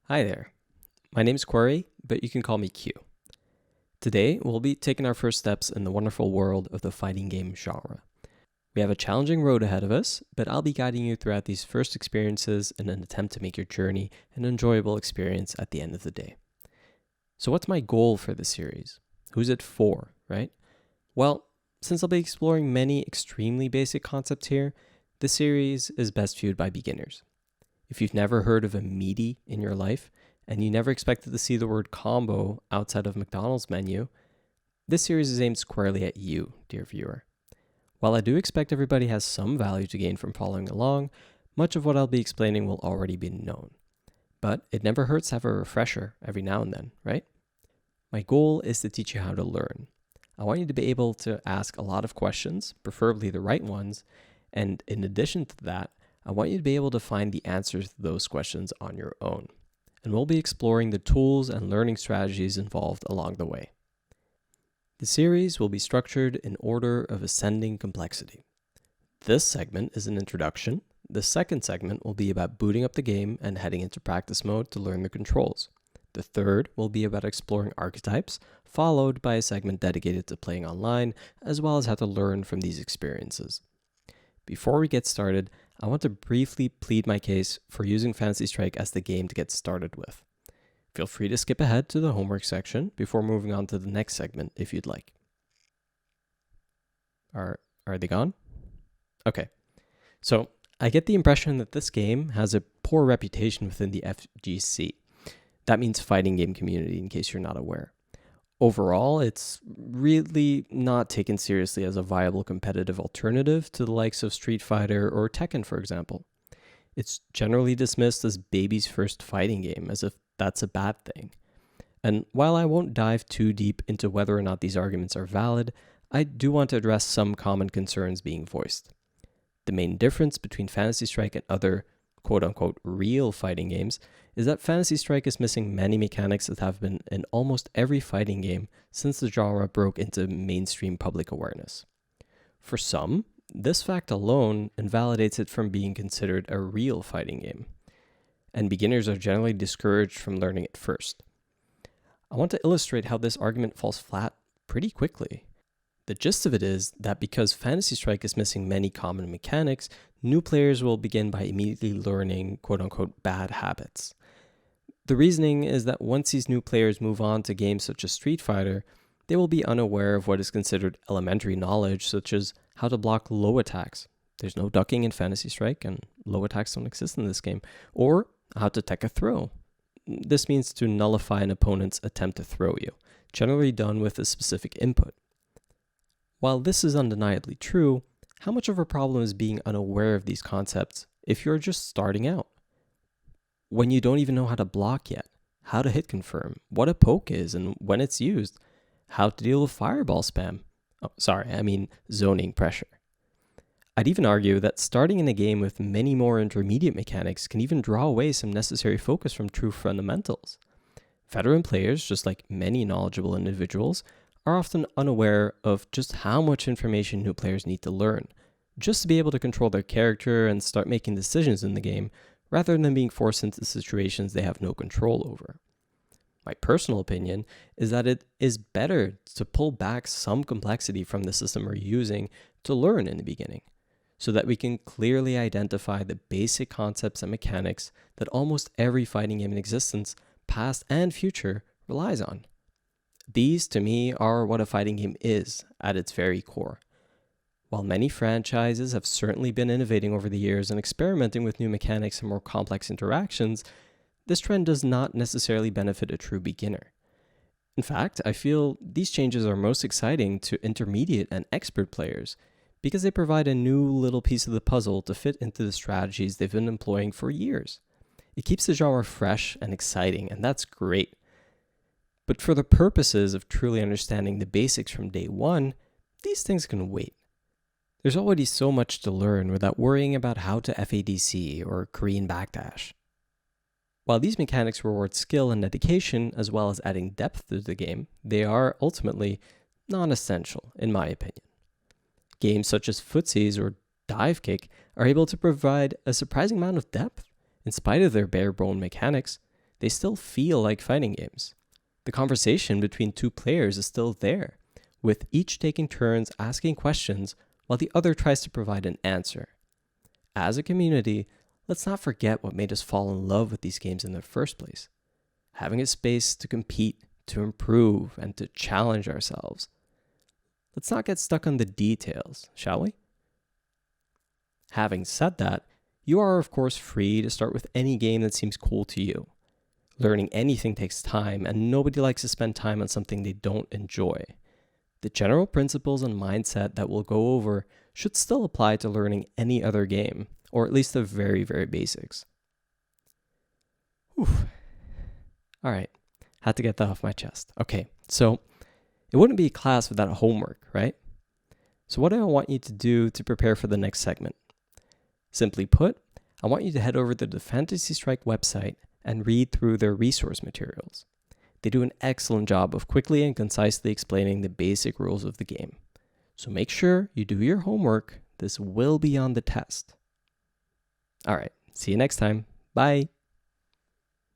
Hi there. My name's Quarry, but you can call me Q. Today, we'll be taking our first steps in the wonderful world of the fighting game genre. We have a challenging road ahead of us, but I'll be guiding you throughout these first experiences in an attempt to make your journey an enjoyable experience at the end of the day. So what's my goal for this series? Who's it for, right? Well, since I'll be exploring many extremely basic concepts here, this series is best viewed by beginners. If you've never heard of a meaty in your life, and you never expected to see the word combo outside of McDonald's menu, this series is aimed squarely at you, dear viewer. While I do expect everybody has some value to gain from following along, much of what I'll be explaining will already be known. But it never hurts to have a refresher every now and then, right? My goal is to teach you how to learn. I want you to be able to ask a lot of questions, preferably the right ones, and in addition to that, I want you to be able to find the answers to those questions on your own. And we'll be exploring the tools and learning strategies involved along the way. The series will be structured in order of ascending complexity. This segment is an introduction. The second segment will be about booting up the game and heading into practice mode to learn the controls. The third will be about exploring archetypes, followed by a segment dedicated to playing online, as well as how to learn from these experiences. Before we get started, I want to briefly plead my case for using Fantasy Strike as the game to get started with. Feel free to skip ahead to the homework section before moving on to the next segment if you'd like. Are they gone? Okay. So, I get the impression that this game has a poor reputation within the FGC. That means fighting game community, in case you're not aware. Overall, it's really not taken seriously as a viable competitive alternative to the likes of Street Fighter or Tekken, for example. It's generally dismissed as baby's first fighting game, as if that's a bad thing. And while I won't dive too deep into whether or not these arguments are valid, I do want to address some common concerns being voiced. The main difference between Fantasy Strike and other quote-unquote real fighting games is that Fantasy Strike is missing many mechanics that have been in almost every fighting game since the genre broke into mainstream public awareness. For some, this fact alone invalidates it from being considered a real fighting game, and beginners are generally discouraged from learning it first. I want to illustrate how this argument falls flat pretty quickly. The gist of it is that because Fantasy Strike is missing many common mechanics, new players will begin by immediately learning quote-unquote bad habits. The reasoning is that once these new players move on to games such as Street Fighter, they will be unaware of what is considered elementary knowledge, such as how to block low attacks. There's no ducking in Fantasy Strike, and low attacks don't exist in this game. Or how to tech a throw. This means to nullify an opponent's attempt to throw you, generally done with a specific input. While this is undeniably true, how much of a problem is being unaware of these concepts if you're just starting out? When you don't even know how to block yet, how to hit confirm, what a poke is and when it's used, how to deal with fireball spam. Zoning pressure. I'd even argue that starting in a game with many more intermediate mechanics can even draw away some necessary focus from true fundamentals. Veteran players, just like many knowledgeable individuals, are often unaware of just how much information new players need to learn, just to be able to control their character and start making decisions in the game, rather than being forced into situations they have no control over. My personal opinion is that it is better to pull back some complexity from the system we're using to learn in the beginning, so that we can clearly identify the basic concepts and mechanics that almost every fighting game in existence, past and future, relies on. These, to me, are what a fighting game is at its very core. While many franchises have certainly been innovating over the years and experimenting with new mechanics and more complex interactions, this trend does not necessarily benefit a true beginner. In fact, I feel these changes are most exciting to intermediate and expert players because they provide a new little piece of the puzzle to fit into the strategies they've been employing for years. It keeps the genre fresh and exciting, and that's great. But for the purposes of truly understanding the basics from day one, these things can wait. There's already so much to learn without worrying about how to FADC or Korean backdash. While these mechanics reward skill and dedication as well as adding depth to the game, they are ultimately non-essential, in my opinion. Games such as Footsies or Dive Kick are able to provide a surprising amount of depth, in spite of their bare-bone mechanics, they still feel like fighting games. The conversation between two players is still there, with each taking turns asking questions while the other tries to provide an answer. As a community, let's not forget what made us fall in love with these games in the first place. Having a space to compete, to improve, and to challenge ourselves. Let's not get stuck on the details, shall we? Having said that, you are of course free to start with any game that seems cool to you. Learning anything takes time, and nobody likes to spend time on something they don't enjoy. The general principles and mindset that we'll go over should still apply to learning any other game, or at least the very, very basics. Whew. All right, had to get that off my chest. Okay, so it wouldn't be a class without homework, right? So what do I want you to do to prepare for the next segment? Simply put, I want you to head over to the Fantasy Strike website and read through their resource materials. They do an excellent job of quickly and concisely explaining the basic rules of the game. So make sure you do your homework. This will be on the test. All right, see you next time. Bye.